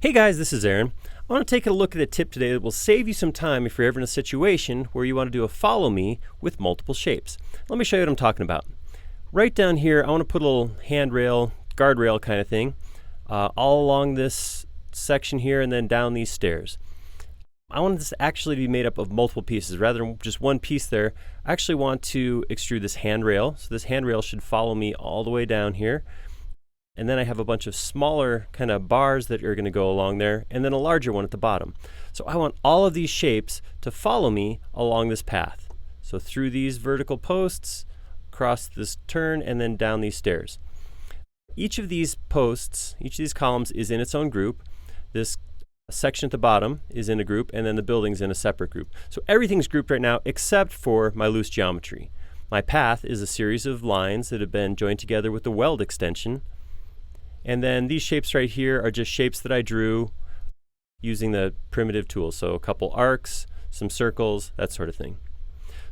Hey guys, this is Aaron. I want to take a look at a tip today that will save you some time if you're ever in a situation where you want to do a follow me with multiple shapes. Let me show you what I'm talking about. Right down here, I want to put a little handrail, guardrail kind of thing, all along this section here and then down these stairs. I want this actually to be made up of multiple pieces rather than just one piece there. I actually want to extrude this handrail. So this handrail should follow me all the way down here. And then I have a bunch of smaller kind of bars that are going to go along there, and then a larger one at the bottom. So I want all of these shapes to follow me along this path. So through these vertical posts, across this turn, and then down these stairs. Each of these posts, each of these columns is in its own group. This section at the bottom is in a group, and then the building's in a separate group. So everything's grouped right now except for my loose geometry. My path is a series of lines that have been joined together with the weld extension. And then these shapes right here are just shapes that I drew using the primitive tools. So a couple arcs, some circles, that sort of thing.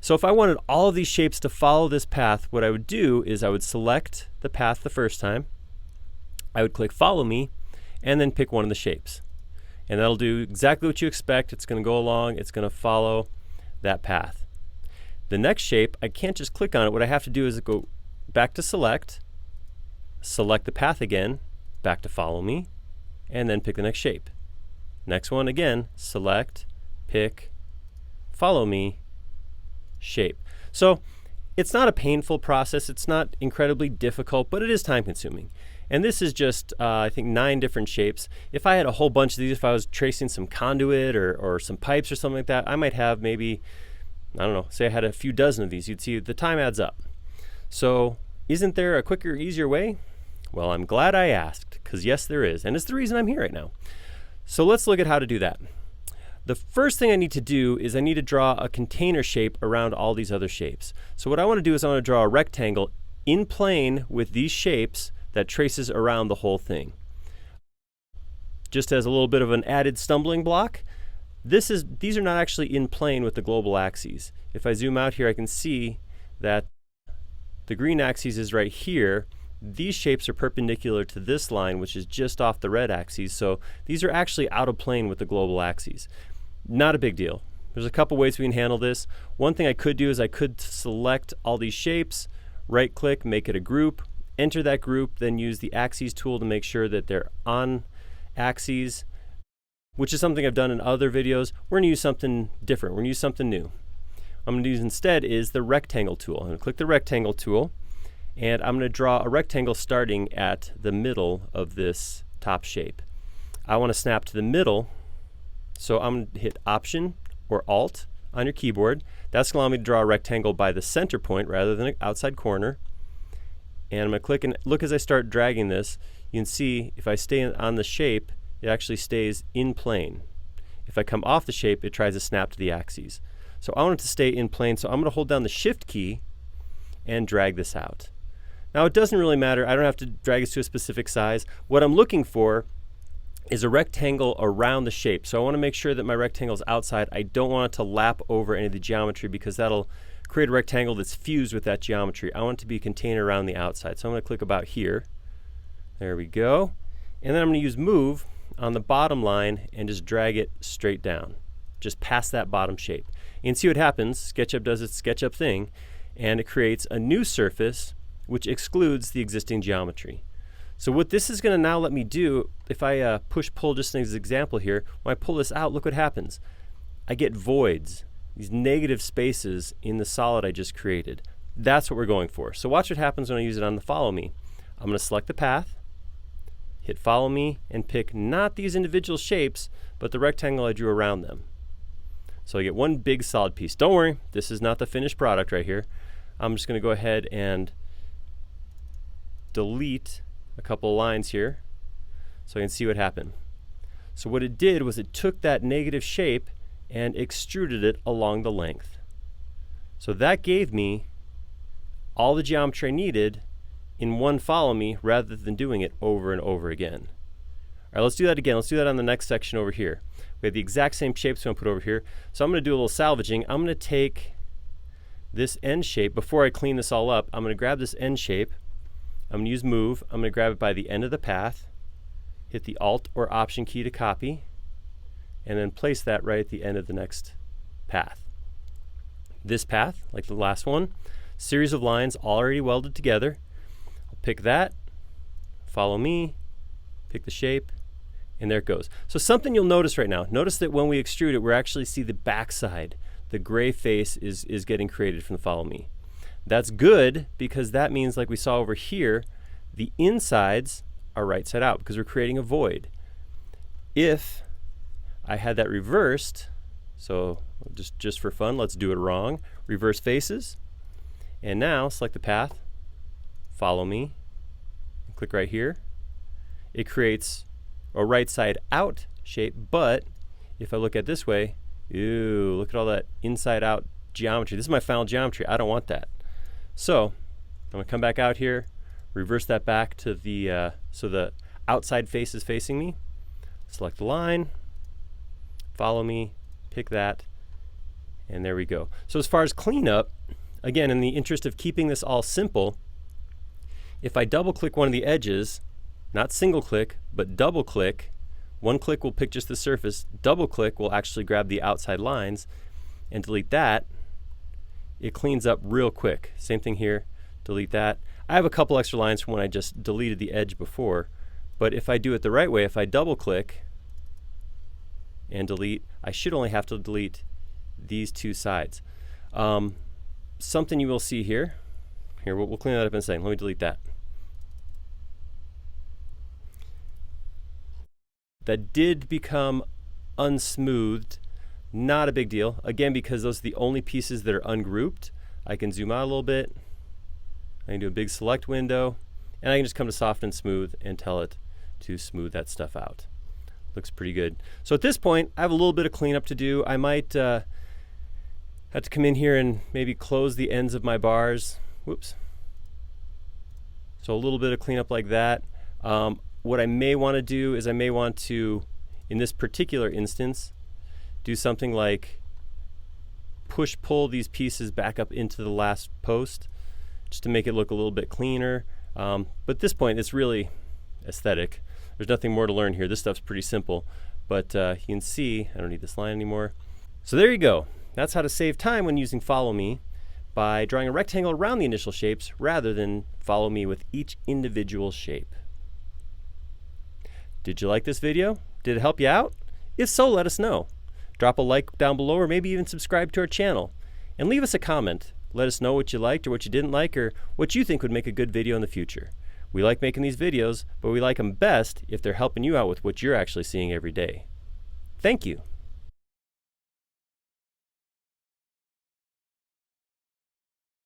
So if I wanted all of these shapes to follow this path, what I would do is I would select the path the first time. I would click follow me and then pick one of the shapes. And that'll do exactly what you expect. It's going to go along, it's going to follow that path. The next shape, I can't just click on it. What I have to do is go back to select the path again, back to follow me, and then pick the next shape. Next one again, select, pick, follow me, shape. So it's not a painful process, it's not incredibly difficult, but it is time consuming. And this is just, I think, 9 different shapes. If I had a whole bunch of these, if I was tracing some conduit or some pipes or something like that, I might have maybe, I don't know, say I had a few dozen of these. You'd see the time adds up. So isn't there a quicker, easier way? Well, I'm glad I asked, because yes, there is, and it's the reason I'm here right now. So let's look at how to do that. The first thing I need to do is I need to draw a container shape around all these other shapes. So what I want to do is I want to draw a rectangle in plane with these shapes that traces around the whole thing. Just as a little bit of an added stumbling block, these are not actually in plane with the global axes. If I zoom out here, I can see that the green axis is right here. These shapes are perpendicular to this line, which is just off the red axis, so these are actually out of plane with the global axes. Not a big deal. There's a couple ways we can handle this. One thing I could do is I could select all these shapes, right click, make it a group, enter that group, then use the axes tool to make sure that they're on axes, which is something I've done in other videos. We're going to use something different. We're going to use something new. I'm going to use instead is the rectangle tool. I'm going to click the rectangle tool, and I'm going to draw a rectangle starting at the middle of this top shape. I want to snap to the middle, so I'm going to hit Option or Alt on your keyboard. That's going to allow me to draw a rectangle by the center point rather than an outside corner. And I'm going to click and look as I start dragging this. You can see if I stay on the shape, it actually stays in plane. If I come off the shape, it tries to snap to the axes. So I want it to stay in plane, so I'm going to hold down the Shift key and drag this out. Now it doesn't really matter. I don't have to drag this to a specific size. What I'm looking for is a rectangle around the shape. So I want to make sure that my rectangle is outside. I don't want it to lap over any of the geometry because that'll create a rectangle that's fused with that geometry. I want it to be a container around the outside. So I'm going to click about here. There we go. And then I'm going to use Move on the bottom line and just drag it straight down, just past that bottom shape. You can see what happens. SketchUp does its SketchUp thing, and it creates a new surface which excludes the existing geometry. So what this is going to now let me do, if I push-pull just as an example here, when I pull this out, look what happens. I get voids, these negative spaces in the solid I just created. That's what we're going for. So watch what happens when I use it on the follow me. I'm going to select the path, hit follow me, and pick not these individual shapes, but the rectangle I drew around them. So I get one big solid piece. Don't worry, this is not the finished product right here. I'm just going to go ahead and delete a couple of lines here so I can see what happened. So what it did was it took that negative shape and extruded it along the length. So that gave me all the geometry I needed in one follow me rather than doing it over and over again. All right, let's do that again. Let's do that on the next section over here. We have the exact same shapes we want to put over here. So I'm going to do a little salvaging. I'm going to take this end shape. Before I clean this all up, I'm going to grab this end shape. I'm going to use Move. I'm going to grab it by the end of the path, hit the Alt or Option key to copy, and then place that right at the end of the next path. This path, like the last one, series of lines already welded together. I'll pick that, follow me, pick the shape, and there it goes. So something you'll notice right now, notice that when we extrude it, we actually see the backside. The gray face is getting created from the follow me. That's good because that means, like we saw over here, the insides are right side out because we're creating a void. If I had that reversed, so just for fun, let's do it wrong. Reverse faces, and now select the path, follow me, and click right here. It creates a right side out shape, but if I look at it this way, ew, look at all that inside out geometry. This is my final geometry. I don't want that. So I'm going to come back out here, reverse that back to the, so the outside face is facing me. Select the line, follow me, pick that, and there we go. So as far as cleanup, again, in the interest of keeping this all simple, if I double click one of the edges, not single click, but double click, one click will pick just the surface, double click will actually grab the outside lines, and delete that, it cleans up real quick. Same thing here, delete that. I have a couple extra lines from when I just deleted the edge before, but if I do it the right way, if I double click and delete, I should only have to delete these two sides. Something you will see here, we'll clean that up in a second. Let me delete that. That did become unsmoothed. Not a big deal. Again, because those are the only pieces that are ungrouped. I can zoom out a little bit. I can do a big select window, and I can just come to soften and smooth and tell it to smooth that stuff out. Looks pretty good. So at this point, I have a little bit of cleanup to do. I might have to come in here and maybe close the ends of my bars. Whoops. So a little bit of cleanup like that. What I may want to do is I may want to, in this particular instance, do something like push-pull these pieces back up into the last post just to make it look a little bit cleaner. But at this point, it's really aesthetic. There's nothing more to learn here. This stuff's pretty simple. But you can see, I don't need this line anymore. So there you go. That's how to save time when using Follow Me by drawing a rectangle around the initial shapes rather than follow me with each individual shape. Did you like this video? Did it help you out? If so, let us know. Drop a like down below or maybe even subscribe to our channel. And leave us a comment. Let us know what you liked or what you didn't like or what you think would make a good video in the future. We like making these videos, but we like them best if they're helping you out with what you're actually seeing every day. Thank you.